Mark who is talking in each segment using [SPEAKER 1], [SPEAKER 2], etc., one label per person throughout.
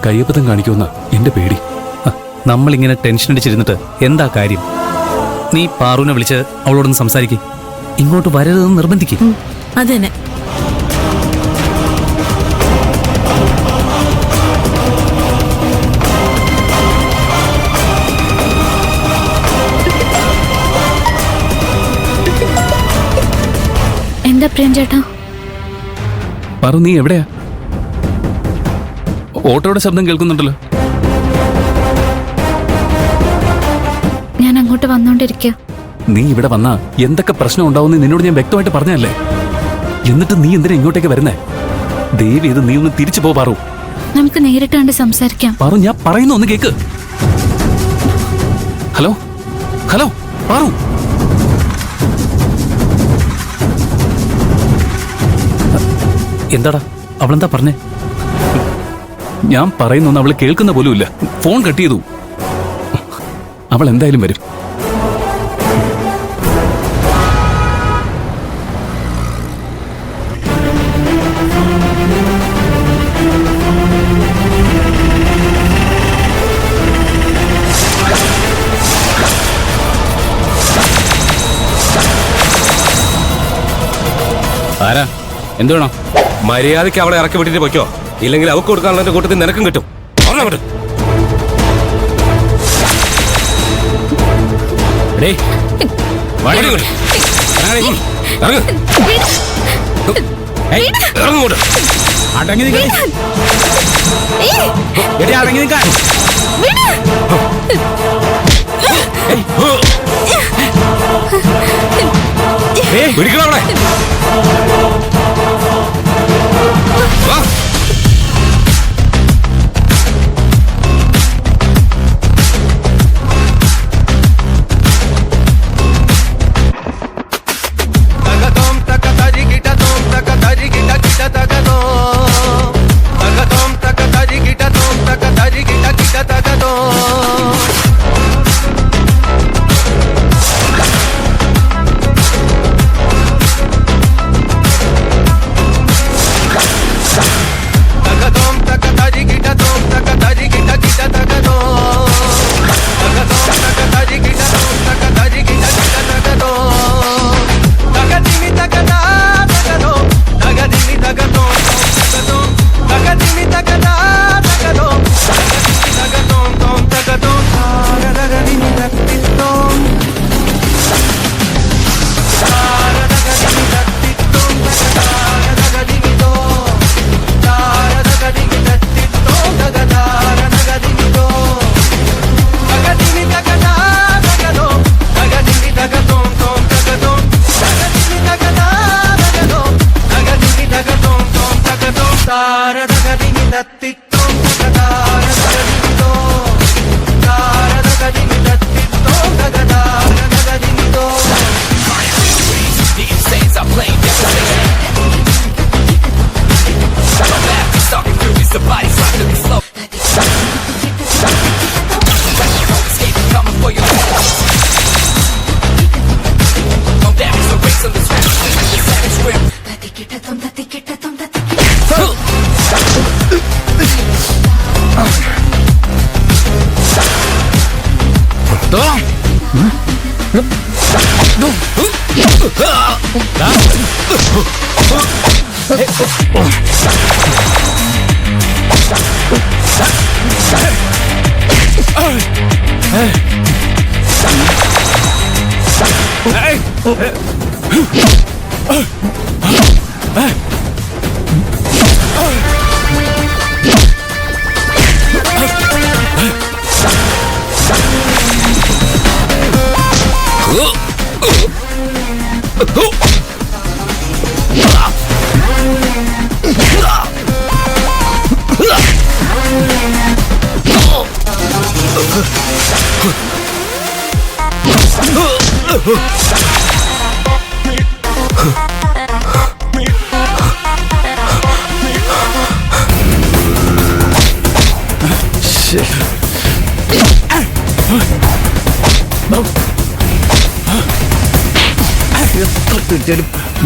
[SPEAKER 1] കയ്യബദ്ധം കാണിക്കുമെന്ന എന്റെ പേടി.
[SPEAKER 2] നമ്മളിങ്ങനെ ടെൻഷൻ അടിച്ചിരുന്നിട്ട് എന്താ കാര്യം? നീ പാറുവിനെ വിളിച്ച് അവളോടൊന്ന് സംസാരിക്ക്. ഇങ്ങോട്ട് വരരുതെന്ന് നിർബന്ധിക്കും.
[SPEAKER 3] അതന്നെ.
[SPEAKER 4] എന്താ പ്രേം ചേട്ടാ?
[SPEAKER 1] പാറു, നീ എവിടെയാ? ഓട്ടോയുടെ ശബ്ദം കേൾക്കുന്നുണ്ടല്ലോ.
[SPEAKER 4] ഞാൻ അങ്ങോട്ട് വന്നോണ്ടിരിക്കുക.
[SPEAKER 1] നീ ഇവിടെ വന്നാ എന്തൊക്കെ പ്രശ്നം ഉണ്ടാവുമെന്ന് നിന്നോട് ഞാൻ വ്യക്തമായിട്ട് പറഞ്ഞല്ലേ. എന്നിട്ട് നീ എന്തിനാ ഇങ്ങോട്ടേക്ക് വരുന്നേ? ദേവി, ഇത് നീ ഒന്ന് തിരിച്ചു പോ പാറു.
[SPEAKER 4] നമുക്ക് നേരിട്ട് കണ്ട് സംസാരിക്കാം.
[SPEAKER 1] പാറു, ഞാൻ പറയുന്ന ഒന്ന് കേക്ക്. Hello hello Paru.
[SPEAKER 2] എന്താടാ അവളെന്താ പറഞ്ഞേ?
[SPEAKER 1] ഞാൻ പറയുന്നൊന്നും അവള് കേൾക്കുന്ന പോലുമില്ല. ഫോൺ കട്ട് ചെയ്തു. അവൾ എന്തായാലും വരും.
[SPEAKER 2] ആരാ? എന്ത് വേണം?
[SPEAKER 5] മര്യാദയ്ക്ക് അവളെ ഇറക്കി വിട്ടിട്ട് പൊയ്ക്കോ, ഇല്ലെങ്കിൽ അവക്ക് കൊടുക്കാനുള്ള കൂട്ടത്തിൽ നിനക്കും കിട്ടും. പിടിക്കണവളെ.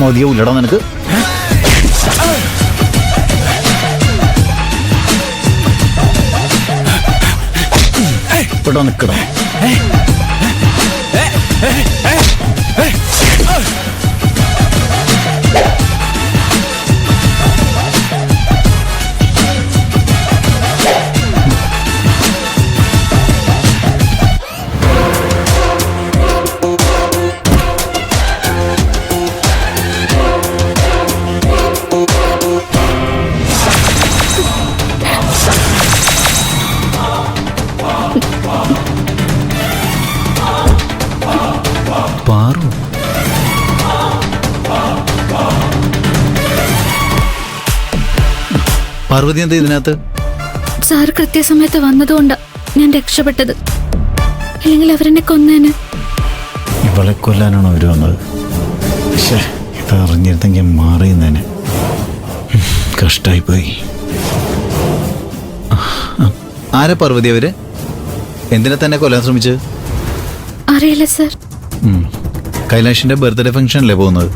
[SPEAKER 6] മതിയാവൂലടാ നിനക്ക്.
[SPEAKER 3] ഇവിടെ നിൽക്കണേ.
[SPEAKER 2] പാറു,
[SPEAKER 3] പാർവതി എന്താ ഇതിനകത്ത്?
[SPEAKER 4] സാർ കൃത്യസമയത്ത് വന്നതുകൊണ്ടാ ഞാൻ രക്ഷപ്പെട്ടത്. ഇല്ലെങ്കിൽ അവരെന്നെ കൊന്നേന്.
[SPEAKER 3] ഇവളെ കൊല്ലാനാണോ അവര് വന്നത്? പക്ഷേ ഇത് അറിഞ്ഞിരുന്നെങ്കിൽ മാറിയുന്നേനെ. കഷ്ടായിപ്പോയി. ആരാ പാർവതി അവര്? എന്തിനെ തന്നെ കൊല്ലാൻ ശ്രമിച്ചത്?
[SPEAKER 4] അറിയില്ല സാർ.
[SPEAKER 3] കൈലാഷിന്റെ ബർത്ത്ഡേ ഫംഗ്ഷനല്ലേ പോകുന്നത്?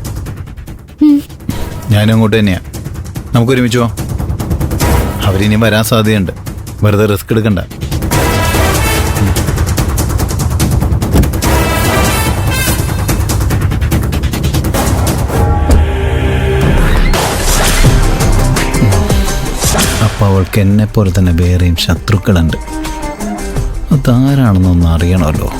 [SPEAKER 3] ഞാനും അങ്ങോട്ട് തന്നെയാ. നമുക്ക് ഒരുമിച്ച് പോവാം. അവരിനി വരാൻ സാധ്യതയുണ്ട്. വെറുതെ റിസ്ക് എടുക്കണ്ട. അപ്പൊ അവൾക്ക് എന്നെ പോലെ തന്നെ വേറെയും ശത്രുക്കളുണ്ട്. അതാരാണെന്നൊന്ന് അറിയണമല്ലോ.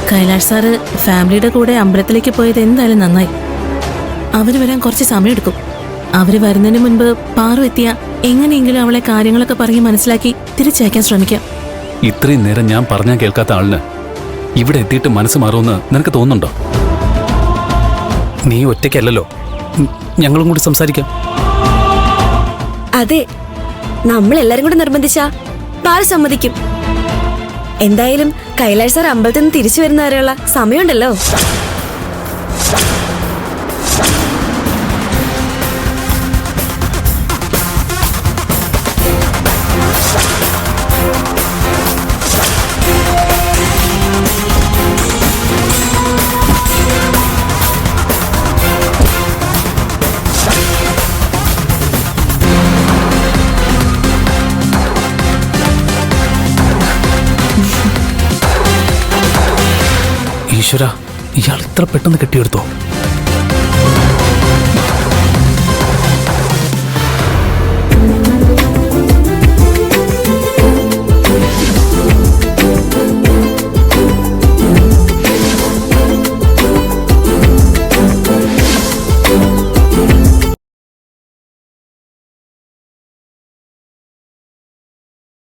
[SPEAKER 6] കൈലാഷ് സാറ് ഫാമിലിയുടെ കൂടെ അമ്പലത്തിലേക്ക് പോയത് എന്തായാലും നന്നായി. അവര് വരാൻ കുറച്ച് സമയമെടുക്കും. അവര് വരുന്നതിന് മുൻപ് പാറു എത്തിയ എങ്ങനെയെങ്കിലും അവളെ കാര്യങ്ങളൊക്കെ പറഞ്ഞ് മനസ്സിലാക്കി തിരിച്ചയക്കാൻ ശ്രമിക്കാം.
[SPEAKER 1] ഇത്രയും നേരം ഞാൻ പറഞ്ഞാൽ കേൾക്കാത്ത ആളിന് ഇവിടെ എത്തിയിട്ട് മനസ്സ് മാറുമെന്ന് നിനക്ക് തോന്നുന്നുണ്ടോ?
[SPEAKER 2] നീ ഒറ്റയ്ക്കല്ലല്ലോ, ഞങ്ങളും കൂടി സംസാരിക്കാം.
[SPEAKER 7] അതെ, നമ്മളെല്ലാരും കൂടെ നിർബന്ധിച്ചാ പാറു സമ്മതിക്കും. എന്തായാലും കൈലാഷ് സാർ അമ്പലത്തിൽ നിന്ന് തിരിച്ചു വരുന്നവരെയുള്ള സമയമുണ്ടല്ലോ.
[SPEAKER 2] ഈശ്വര, ഇയാൾ ഇത്ര പെട്ടെന്ന് കെട്ടിയെടുത്തോ?